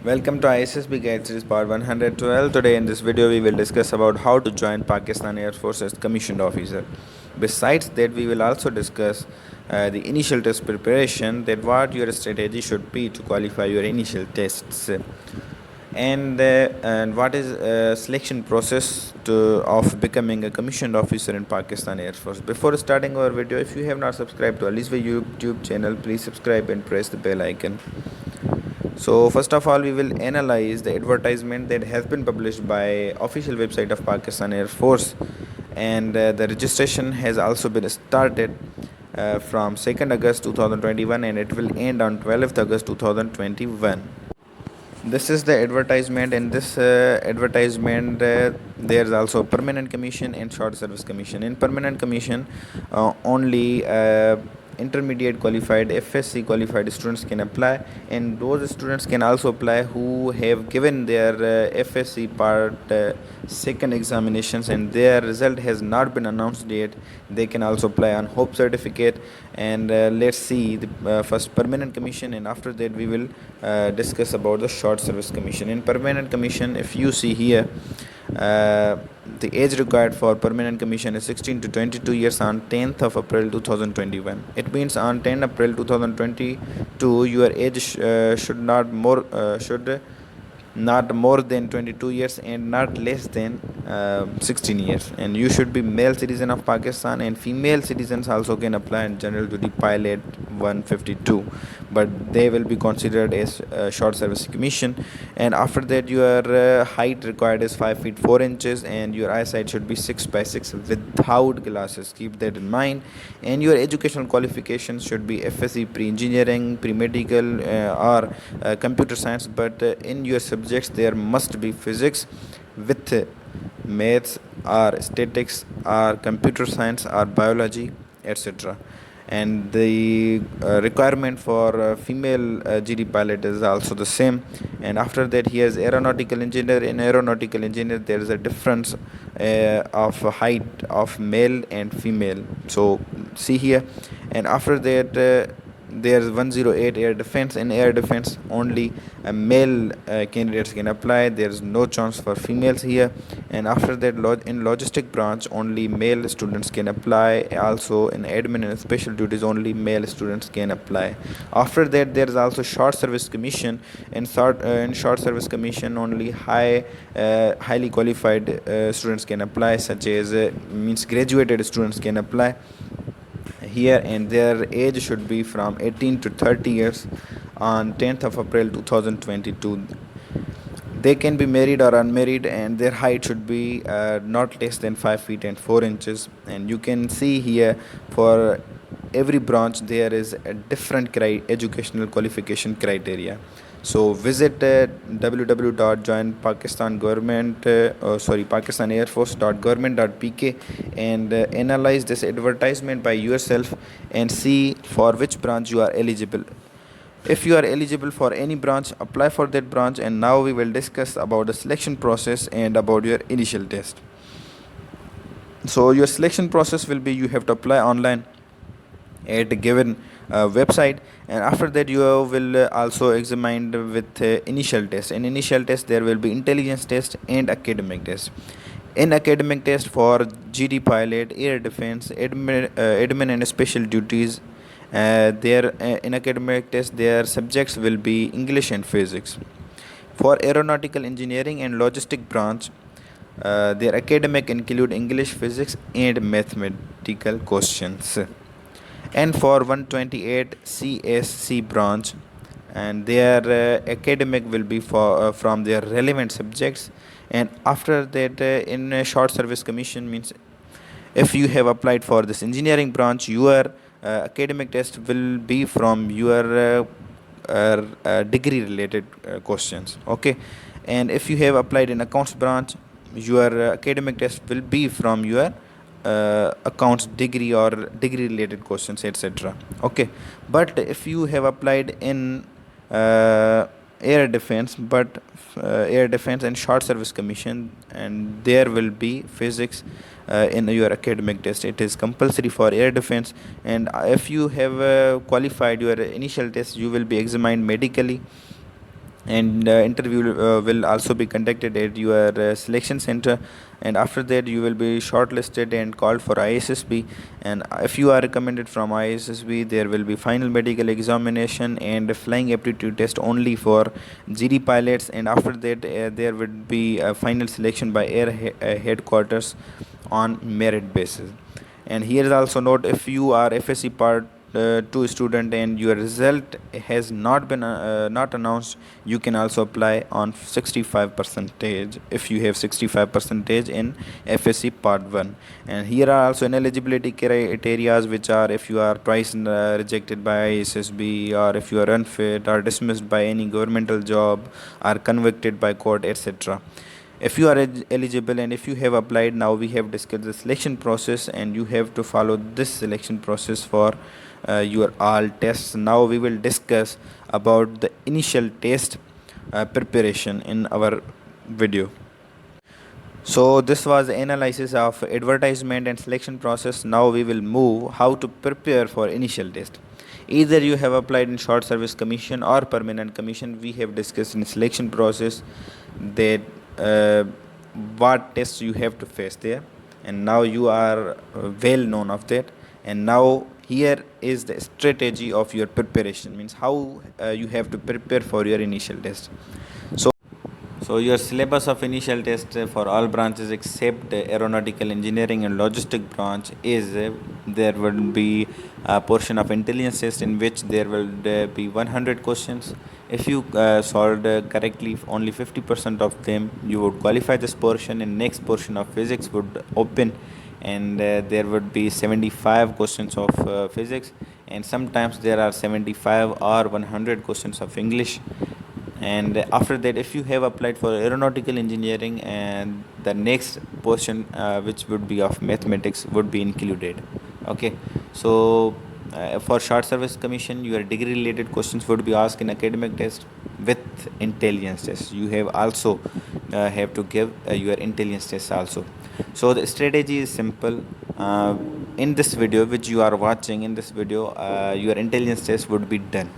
Welcome to ISSB Guide Series Part 112. Today in this video we will discuss about how to join Pakistan Air Force as commissioned officer. Besides that, we will also discuss the initial test preparation, that what your strategy should be to qualify your initial tests, and what is selection process of becoming a commissioned officer in Pakistan Air Force. Before starting our video, if you have not subscribed to Ali's YouTube channel, please subscribe and press the bell icon. So first of all, we will analyze the advertisement that has been published by official website of Pakistan Air Force, and the registration has also been started from 2nd August 2021 and it will end on 12th August 2021. This is the advertisement. In this advertisement there's also permanent commission and short service commission. In permanent commission, only intermediate qualified FSC qualified students can apply, and those students can also apply who have given their FSC part second examinations and their result has not been announced yet. They can also apply on hope certificate. And let's see the first permanent commission, and after that we will discuss about the short service commission. In permanent commission, if you see here, the age required for permanent commission is 16 to 22 years on 10th of April 2021. It means on 10 April 2022 your age should not more than 22 years and not less than 16 years, and you should be male citizen of Pakistan, and female citizens also can apply in general duty pilot 152, but they will be considered as short service commission. And after that, your height required is 5 feet 4 inches and your eyesight should be 6 by 6 without glasses, keep that in mind. And your educational qualifications should be FSC pre-engineering, pre-medical, or computer science, but in your subjects there must be physics with maths or statistics or computer science or biology, etc. And the requirement for female GD pilot is also the same. And after that, he has aeronautical engineer. In aeronautical engineer there is a difference of height of male and female, so see here. And after that, there's 108 air defense. In air defense only male candidates can apply, there's no chance for females here. And after that, in logistic branch only male students can apply, also in admin and special duties only male students can apply. After that, there's also short service commission. In short service commission only highly qualified students can apply, such as means graduated students can apply here, and their age should be from 18 to 30 years on 10th of April 2022. They can be married or unmarried, and their height should be not less than 5 feet and 4 inches. And you can see here, for every branch there is a different educational qualification criteria. So visit www.joinpakistanAirForce.government.pk and analyze this advertisement by yourself and see for which branch you are eligible. If you are eligible for any branch, apply for that branch. And now we will discuss about the selection process and about your initial test. So your selection process will be, you have to apply online at a given website, and after that you will also examined with initial test. In initial test there will be intelligence test and academic test. In academic test for GD pilot, air defense, admin and special duties, in academic test their subjects will be English and physics. For aeronautical engineering and logistic branch, their academic include English, physics and mathematical questions. And for 128 CSC branch, and their academic will be from their relevant subjects. And after that, in a short service commission, means if you have applied for this engineering branch, your academic test will be from your degree related questions, okay. And if you have applied in accounts branch, your academic test will be from your accounts degree or degree related questions, etc. okay. But if you have applied in air defense, but air defense and short service commission, and there will be physics in your academic test. It is compulsory for air defense. And if you have qualified your initial test, you will be examined medically, and interview will also be conducted at your selection center, and after that you will be shortlisted and called for ISSB. And if you are recommended from ISSB, there will be final medical examination and flying aptitude test only for GD pilots, and after that there would be a final selection by headquarters on merit basis. And here is also note, if you are FSC part 2 student and your result has not been not announced, you can also apply on 65 percentage if you have 65 percentage in FSC part 1. And here are also ineligibility criteria, which are if you are twice rejected by ISSB, or if you are unfit or dismissed by any governmental job, or convicted by court, etc. If you are eligible and if you have applied, now we have discussed the selection process, and you have to follow this selection process for your all tests. Now we will discuss about the initial test preparation in our video. So this was the analysis of advertisement and selection process. Now we will move how to prepare for initial test. Either you have applied in short service commission or permanent commission, we have discussed in selection process that uh, what tests you have to face there, and now you are well known of that. And now here is the strategy of your preparation, means how you have to prepare for your initial test. So your syllabus of initial test for all branches except aeronautical engineering and logistic branch is there will be a portion of intelligence test in which there will be 100 questions. If you solved correctly only 50% of them, you would qualify this portion, and next portion of physics would open, and there would be 75 questions of physics, and sometimes there are 75 or 100 questions of English. And after that, if you have applied for aeronautical engineering, and the next portion which would be of mathematics would be included. Okay, so for short service commission, your degree related questions would be asked in academic test with intelligence test. You have also have to give your intelligence test also. So the strategy is simple. In this video which you are watching, in this video your intelligence test would be done.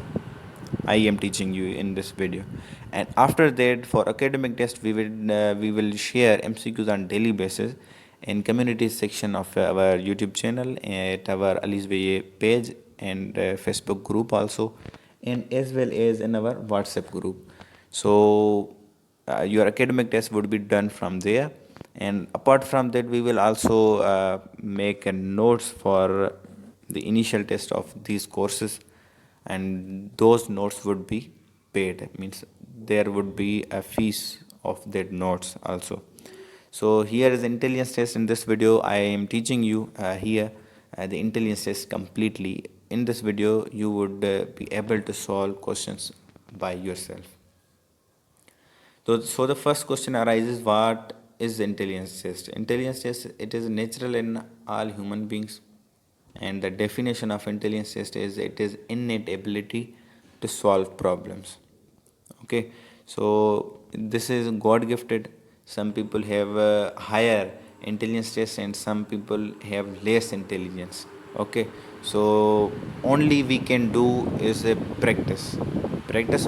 I am teaching you in this video, and after that for academic test we will share MCQs on daily basis in community section of our YouTube channel, at our Ali's Way page, and Facebook group also, and as well as in our WhatsApp group. So your academic test would be done from there, and apart from that we will also make a notes for the initial test of these courses, and those notes would be paid, means there would be a fees of that notes also. So here is intelligence test. In this video I am teaching you here the intelligence test completely. In this video you would be able to solve questions by yourself. So the first question arises, what is intelligence test? Intelligence test, it is natural in all human beings, and the definition of intelligence test is it is innate ability to solve problems. Okay, so this is God gifted. Some people have higher intelligence test and some people have less intelligence. Okay, so only we can do is a practice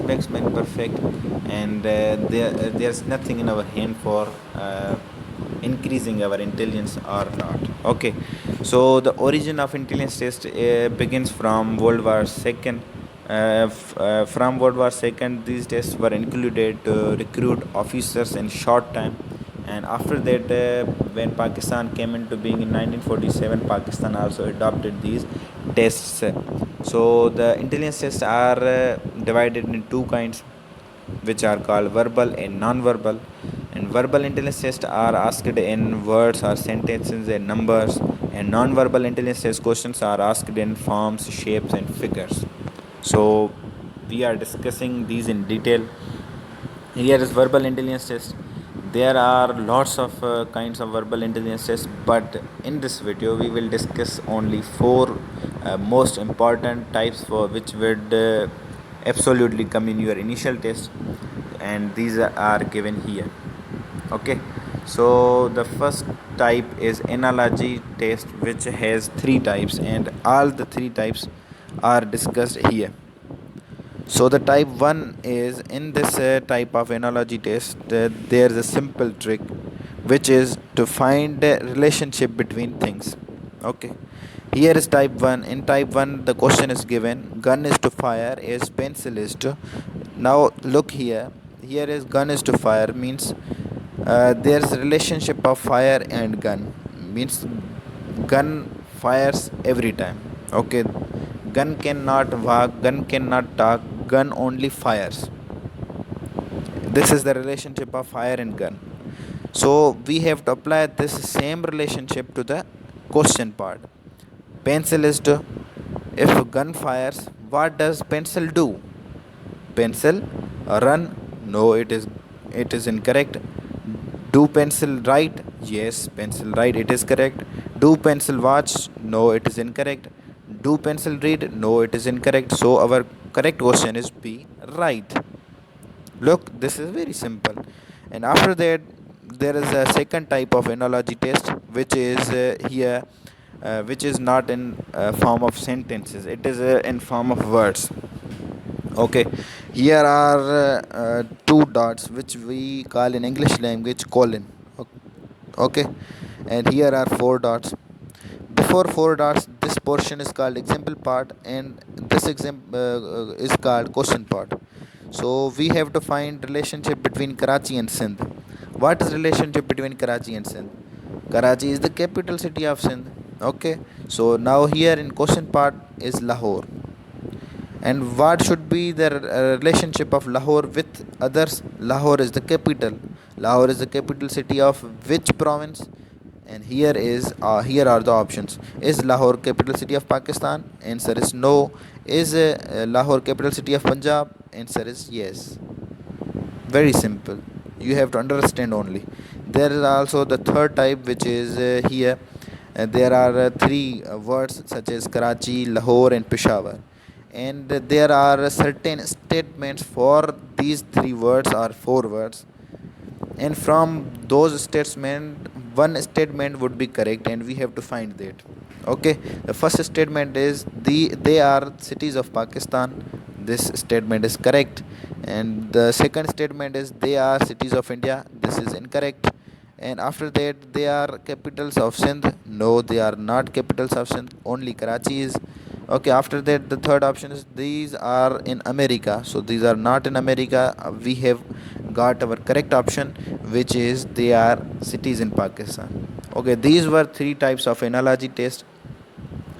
makes man perfect, and there's nothing in our hand for increasing our intelligence or not. Okay, so the origin of intelligence test begins from World War II. From World War II, these tests were included to recruit officers in short time, and after that, when Pakistan came into being in 1947, Pakistan also adopted these tests. So the intelligence tests are divided in two kinds, which are called verbal and non-verbal. And verbal intelligence tests are asked in words or sentences and numbers, and non-verbal intelligence test questions are asked in forms, shapes, and figures. So we are discussing these in detail. Here is verbal intelligence test. There are lots of kinds of verbal intelligence tests, but in this video we will discuss only four most important types for which would absolutely come in your initial test, and these are given here. Okay, so the first type is analogy test, which has three types, and all the three types are discussed here. So the type 1 is in this type of analogy test, there's a simple trick which is to find a relationship between things. Okay. Here is type 1. In type 1 the question is given gun is to fire is pencil is to. Now look here. Here is gun is to fire means there's a relationship of fire and gun means gun fires every time. Okay, gun cannot walk, gun cannot talk, gun only fires. This is the relationship of fire and gun. So we have to apply this same relationship to the question part. Pencil is to, if gun fires, what does pencil do? Pencil run? No, it is incorrect. Do pencil write? Yes, pencil write, it is correct. Do pencil watch? No, it is incorrect. Do pencil read? No, it is incorrect. So our correct question is B, right. Look, this is very simple. And after that there is a second type of analogy test which is here which is not in form of sentences, it is in form of words. Okay, here are two dots which we call in English language colon. Okay, and here are four dots. Before four dots, this portion is called example part, and this is called question part. So we have to find relationship between Karachi and Sindh. What is relationship between Karachi and Sindh? Karachi is the capital city of Sindh. Okay, so now here in question part is Lahore. And what should be the relationship of Lahore with others? Lahore is the capital. Lahore is the capital city of which province? And here are the options. Is Lahore capital city of Pakistan? Answer is no. Is Lahore capital city of Punjab? Answer is yes. Very simple. You have to understand only. There is also the third type which is here. There are three words such as Karachi, Lahore, and Peshawar, and there are certain statements for these three words or four words, and from those statements one statement would be correct and we have to find that. Okay, the first statement is they are cities of Pakistan. This statement is correct. And the second statement is they are cities of India. This is incorrect. And after that, they are capitals of Sindh. No, they are not capitals of Sindh, only Karachi is. Okay, after that the third option is these are in America. So these are not in America. We have got our correct option, which is they are cities in Pakistan. Okay, these were three types of analogy test.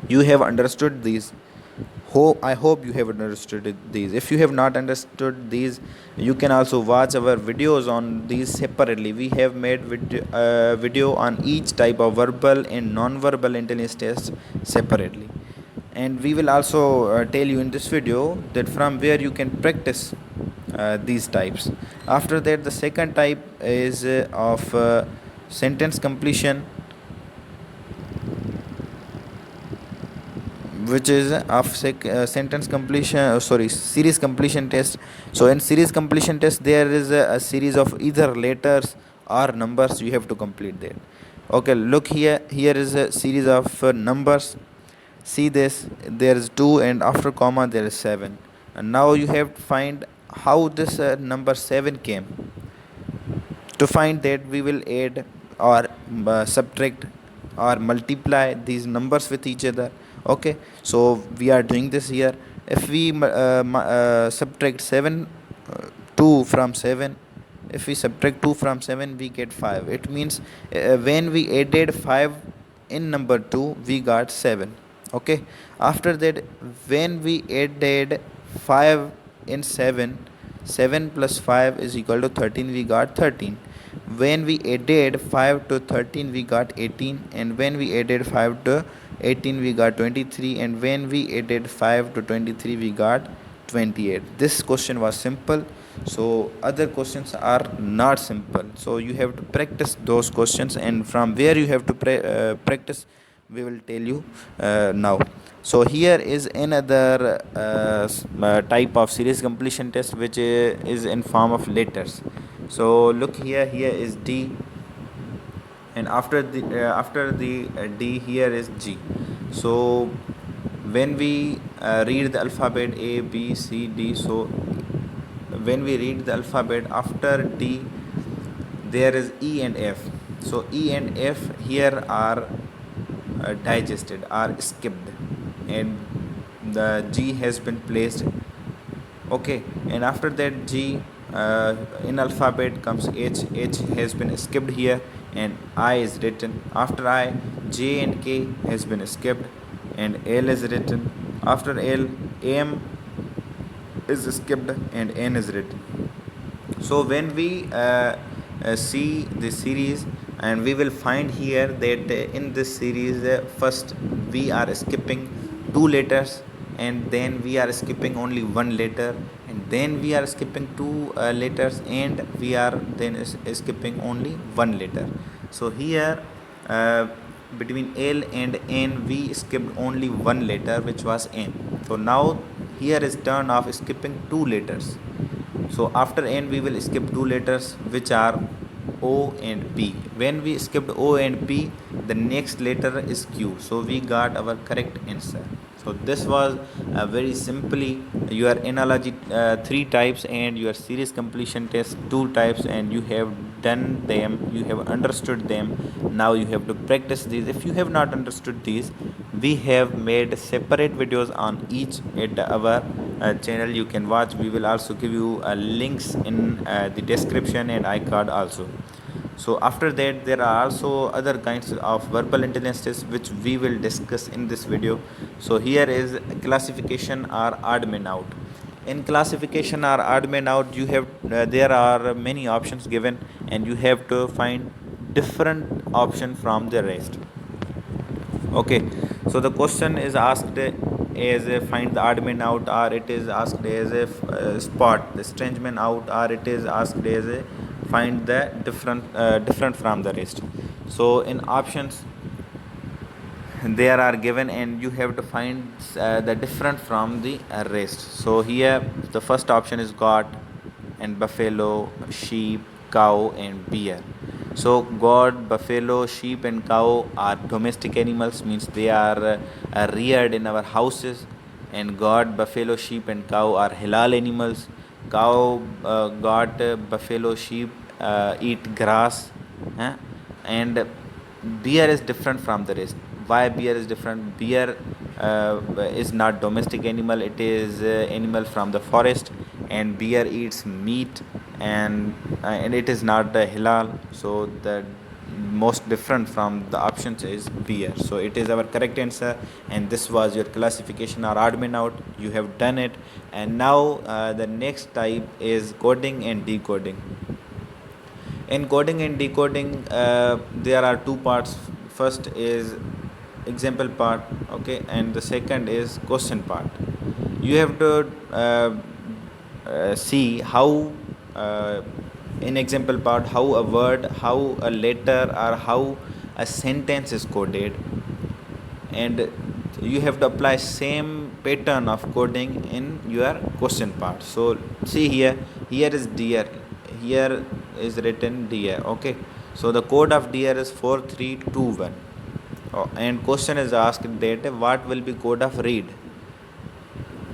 You have understood these. I hope you have understood these. If you have not understood these, you can also watch our videos on these separately. We have made video on each type of verbal and non-verbal intelligence test separately, and we will also tell you in this video that from where you can practice these types. After that, the second type is of sentence completion, which is of sentence completion, series completion test. So in series completion test there is a series of either letters or numbers, you have to complete that. Okay, look here, here is a series of numbers. See this, there is 2 and after comma there is 7, and now you have to find how this number 7 came. To find that, we will add or subtract or multiply these numbers with each other. Okay, so we are doing this here. If we subtract 7 2 from 7, if we subtract 2 from 7 we get 5. It means when we added 5 in number 2 we got 7. Okay, after that, when we added 5 in 7, 7 plus 5 is equal to 13, we got 13. When we added 5 to 13 we got 18, and when we added 5 to 18 we got 23, and when we added 5 to 23 we got 28. This question was simple, so other questions are not simple, so you have to practice those questions, and from where you have to practice we will tell you now. So here is another type of series completion test which is in form of letters. So look here, here is D, and after the D here is G. So when we read the alphabet A, B, C, D. So when we read the alphabet, after D there is E and F. So E and F here are digested, are skipped, and the G has been placed. Okay, and after that G, in alphabet comes H. H has been skipped here, and I is written. After I, J and K has been skipped, and L is written. After L, M is skipped, and N is written. So when we see this series, and we will find here that in this series, first we are skipping two letters, and then we are skipping only one letter, and then we are skipping two letters, and we are then skipping only one letter. So here, between L and N we skipped only one letter, which was N. So now here is turn of skipping two letters. So after N we will skip two letters, which are O and P. When we skipped O and P, the next letter is Q. So we got our correct answer. So this was very simply your analogy three types, and your series completion test two types, and you have done them, you have understood them. Now you have to practice these. If you have not understood these, we have made separate videos on each at our channel. You can watch. We will also give you links in the description and iCard also. So after that, there are also other kinds of verbal intelligence tests which we will discuss in this video. So here is classification or odd man out. In classification or odd man out, you have there are many options given, and you have to find different option from the rest. Okay, so the question is asked as a find the odd man out, or it is asked as a spot the strange man out, or it is asked as a find the different from the rest. So in options there are given, and you have to find the different from the rest. So here the first option is goat and buffalo, sheep, cow and bear. So goat, buffalo, sheep and cow are domestic animals, means they are reared in our houses. And goat, buffalo, sheep and cow are halal animals. Cow, goat, buffalo, sheep eat grass, and bear is different from the rest. Why bear is different? Bear is not domestic animal, it is animal from the forest, and bear eats meat, and it is not the halal. So the most different from the options is bear. So it is our correct answer, and this was your classification or odd man out. You have done it. And now the next type is coding and decoding. In coding and decoding, there are two parts. First is example part, okay, and the second is question part. You have to see how in example part how a word, how a letter, or how a sentence is coded, and you have to apply same pattern of coding in your question part. So see here, here is deer, here is written deer. Okay, so the code of deer is 4321. And question is asked that what will be code of read.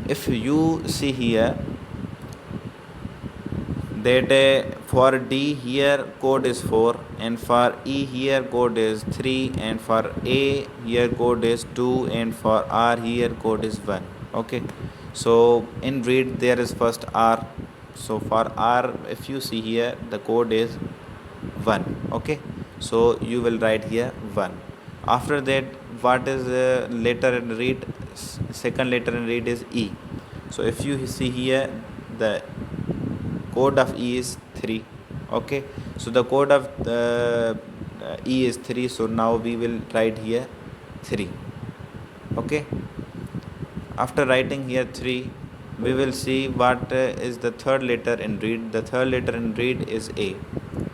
If you see here that for D here code is 4, and for E here code is 3, and for A here code is 2, and for R here code is 1. Okay, so in read there is first R. So for R, if you see here, the code is 1. Okay, so you will write here 1. After that, what is letter in read? Second letter in read is E. So if you see here, the code of E is 3. Okay, so the code of E is 3. So now we will write here 3. Okay, after writing here 3, we will see what is the third letter in read. The third letter in read is A.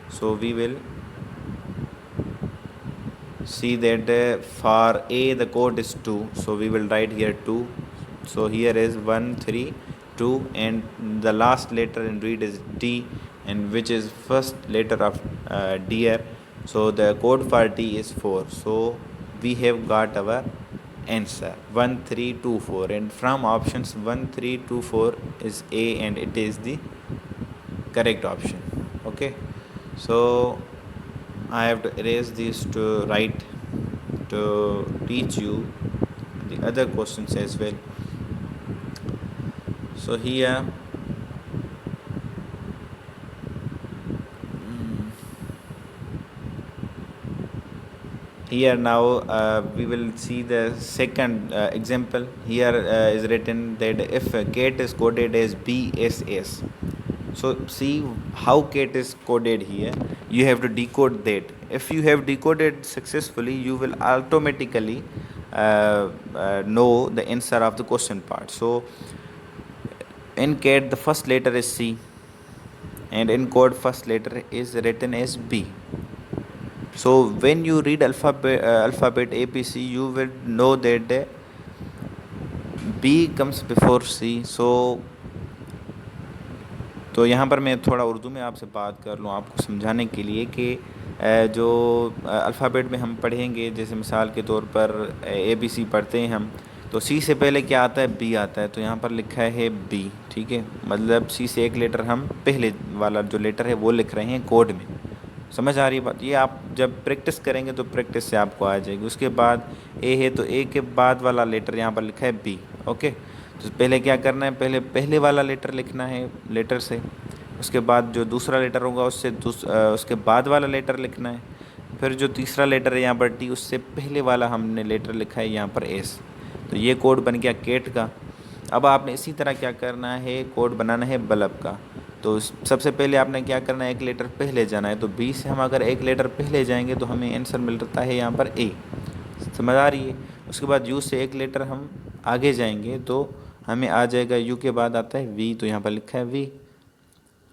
So we will see that for A the code is 2. So we will write here 2. So here is 1, 3, 2, and the last letter in read is D, and which is first letter of deer. So the code for D is 4. So we have got our answer 1324, and from options 1324 is A, and it is the correct option. Okay, so I have to erase these to write to teach you the other questions as well. So here now we will see the second example. Here is written that if cat is coded as BSS, so see how cat is coded here. You have to decode that. If you have decoded successfully, you will automatically know the answer of the question part. So in cat the first letter is C, and in code first letter is written as B. So when you read alphabet APC, you will know that B comes before C. So तो यहाँ पर मैं थोड़ा उर्दू में आपसे बात कर लूँ आपको समझाने के लिए कि जो अल्फ़ाबेट में हम पढ़ेंगे, जैसे मिसाल के तौर पर ABC पढ़ते हैं हम, तो C से पहले क्या आता है, B आता है। तो यहाँ पर लिखा है B, ठीक है, मतलब C से एक लेटर हम पहले वाला जो लेटर है वो लिख रहे हैं कोड में। समझ आ रही है बात? ये आप जब प्रैक्टिस करेंगे तो प्रैक्टिस से आपको आ जाएगी। उसके बाद A है तो A के बाद वाला लेटर यहाँ पर लिखा है B। ओके, तो पहले क्या करना है, पहले वाला लेटर लिखना है लेटर से, उसके बाद जो दूसरा लेटर होगा उससे उसके बाद वाला लेटर लिखना है, फिर जो तीसरा लेटर है यहाँ पर T, उससे पहले वाला हमने लेटर लिखा है यहाँ पर S। तो ये कोड बन गया केट का। अब आपने इसी तरह क्या करना है, कोड बनाना है बल्ब का। तो सबसे पहले आपने क्या करना है, एक लेटर पहले जाना है। तो B से हम अगर एक लेटर पहले जाएंगे तो हमें आंसर मिलता है यहाँ पर A। समझ आ रही है? उसके बाद U से एक लेटर हम आगे जाएंगे तो हमें आ जाएगा, U के बाद आता है V, तो यहाँ पर लिखा है V।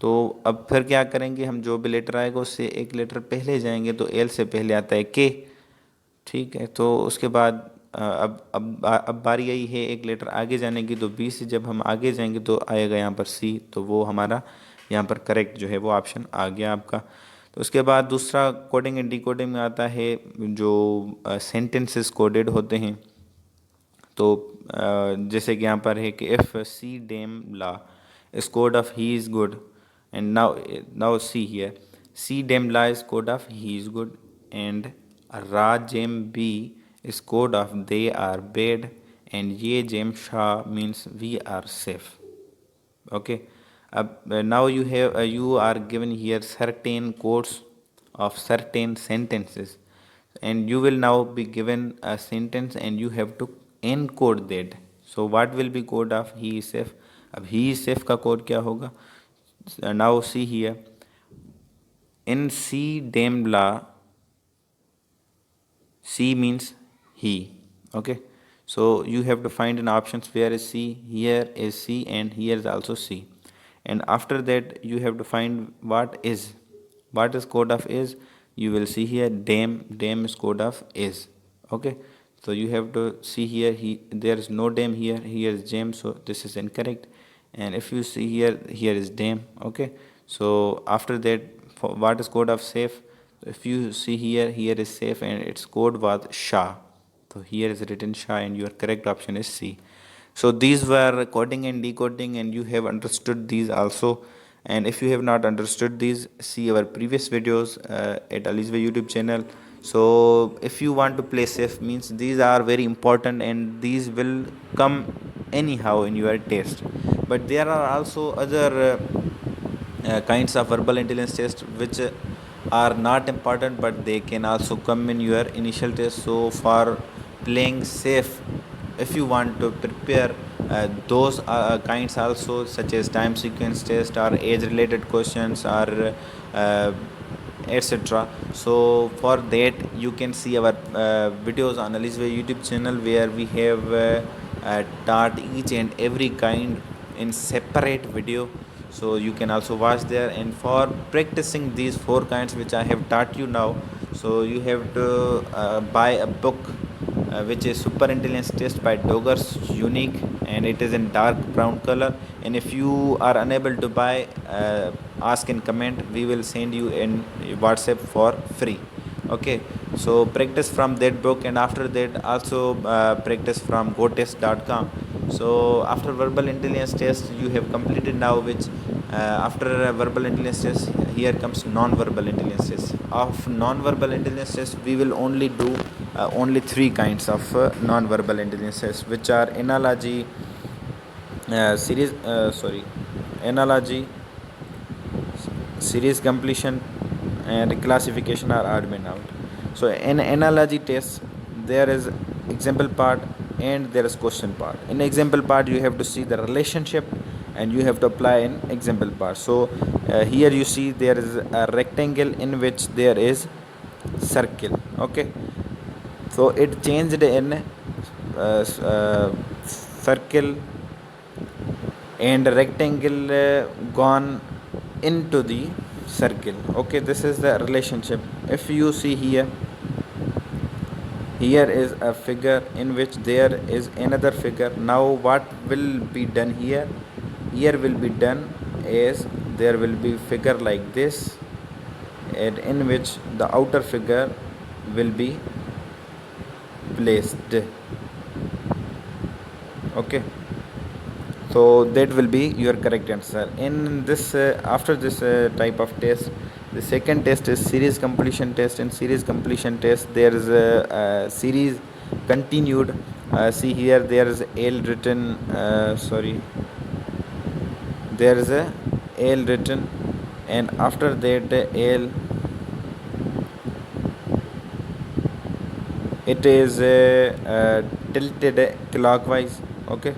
तो अब फिर क्या करेंगे, हम जो भी लेटर आएगा उससे एक लेटर पहले जाएंगे तो L से पहले आता है K, ठीक है। तो उसके बाद अब बारी आई है एक लेटर आगे जाने की, तो B से जब हम आगे जाएंगे तो आएगा यहाँ पर C। तो वो हमारा यहाँ पर करेक्ट जो है वो ऑप्शन आ गया आपका। तो उसके बाद दूसरा कोडिंग एंड डिकोडिंग में आता है जो सेंटेंसेस कोडेड होते हैं। तो जैसे कि यहाँ पर है कि इफ़ सी डेम ला is code of he is good, and now see here, सी डेम ला is code of he is good, and रा जेम बी is code of they are bad, and ye jem shah means we are safe. Okay, now you are given here certain codes of certain sentences, and you will now be given a sentence and you have to encode that. So what will be code of he is safe? अब he is safe का code क्या होगा? Now see here, in C dem la, C means he. Okay, so you have to find in options where is C, here is C, and here is also C. And after that you have to find what is code of is. You will see here dam is code of is. Okay, so you have to see here, there is no dam here, here is jam, so this is incorrect. And if you see here is dam. Okay, so after that, for what is code of safe, if you see here is safe and its code was sha. So here is written sha, and your correct option is C. So these were coding and decoding, and you have understood these also. And if you have not understood these, see our previous videos at Alizway YouTube channel. So if you want to play safe, means these are very important and these will come anyhow in your test. But there are also other kinds of verbal intelligence tests which are not important, but they can also come in your initial test. So for playing safe, if you want to prepare those kinds also, such as time sequence test or age related questions or etc. So for that you can see our videos on Alizway YouTube channel, where we have taught each and every kind in separate video. So you can also watch there. And for practicing these 4 kinds which I have taught you now, so you have to buy a book which is Super Intelligence Test by Doggers Unique, and it is in dark brown color. And if you are unable to buy, ask in comment, we will send you in WhatsApp for free. Okay, so practice from that book, and after that also practice from gotest.com. So after verbal intelligence test you have completed now, which after verbal intelligence test, here comes non-verbal intelligence test. Of non-verbal intelligence test we will only do only three kinds of non-verbal intelligence tests, which are analogy, series sorry analogy, series completion, and classification are odd man out. So in analogy test there is example part and there is question part. In example part you have to see the relationship and you have to apply in example part. So here you see there is a rectangle in which there is circle. Okay, so it changed in circle and rectangle gone into the circle. Okay, this is the relationship. If you see here, here is a figure in which there is another figure. Now what will be done here? Here will be done is there will be figure like this, and in which the outer figure will be placed. Okay, so that will be your correct answer. In this after this type of test, the second test is series completion test. In series completion test there is a series continued. See here there is L written, sorry, there is a L written, and after that L, it is tilted clockwise. Okay,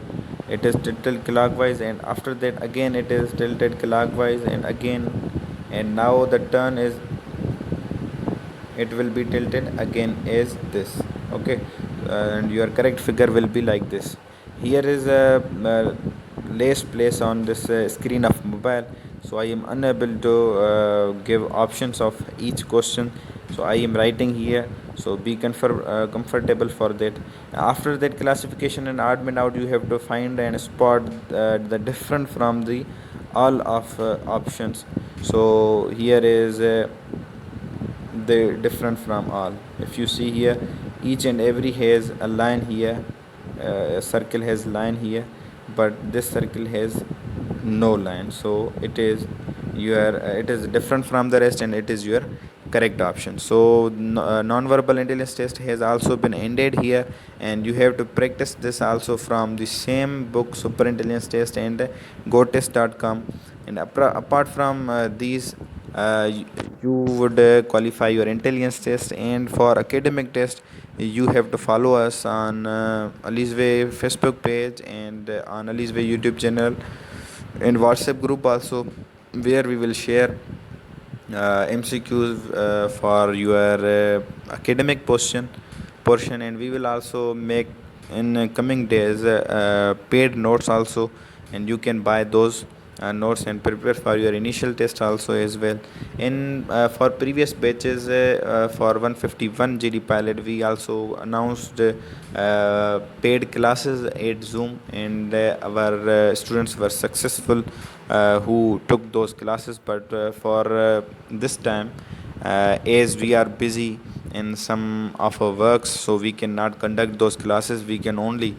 it is tilted clockwise, and after that again it is tilted clockwise, and again, and now the turn is, it will be tilted again as this. Okay, and your correct figure will be like this. Here is a less place on this screen of mobile, so I am unable to give options of each question, so I am writing here, so be comfortable for that. After that classification and odd man out, you have to find and spot the different from the all of options. So here is they different from all. If you see here, each and every has a line here, a circle has line here, but this circle has no line, so it is your it is different from the rest, and it is your correct option. So non-verbal intelligence test has also been ended here, and you have to practice this also from the same book, super intelligence test and gotest.com. And apart from these, you would qualify your intelligence test. And for academic test you have to follow us on Alizway Facebook page, and on Alizway YouTube channel and WhatsApp group also, where we will share MCQs for your academic portion, and we will also make in coming days paid notes also, and you can buy those notes and prepare for your initial test also as well. In for previous batches, for 151 GD pilot, we also announced paid classes at Zoom, and our students were successful who took those classes. But for this time, as we are busy in some of our works, so we cannot conduct those classes. We can only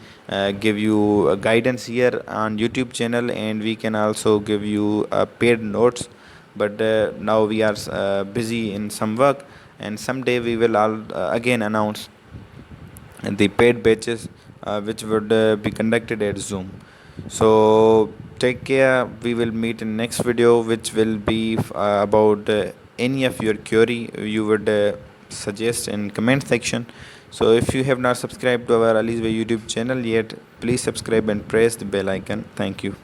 give you guidance here on YouTube channel, and we can also give you paid notes. But now we are busy in some work, and someday we will again announce the paid batches which would be conducted at Zoom. So take care. We will meet in next video, which will be about any of your query you would suggest in comment section. So if you have not subscribed to our Alizway YouTube channel yet, please subscribe and press the bell icon. Thank you.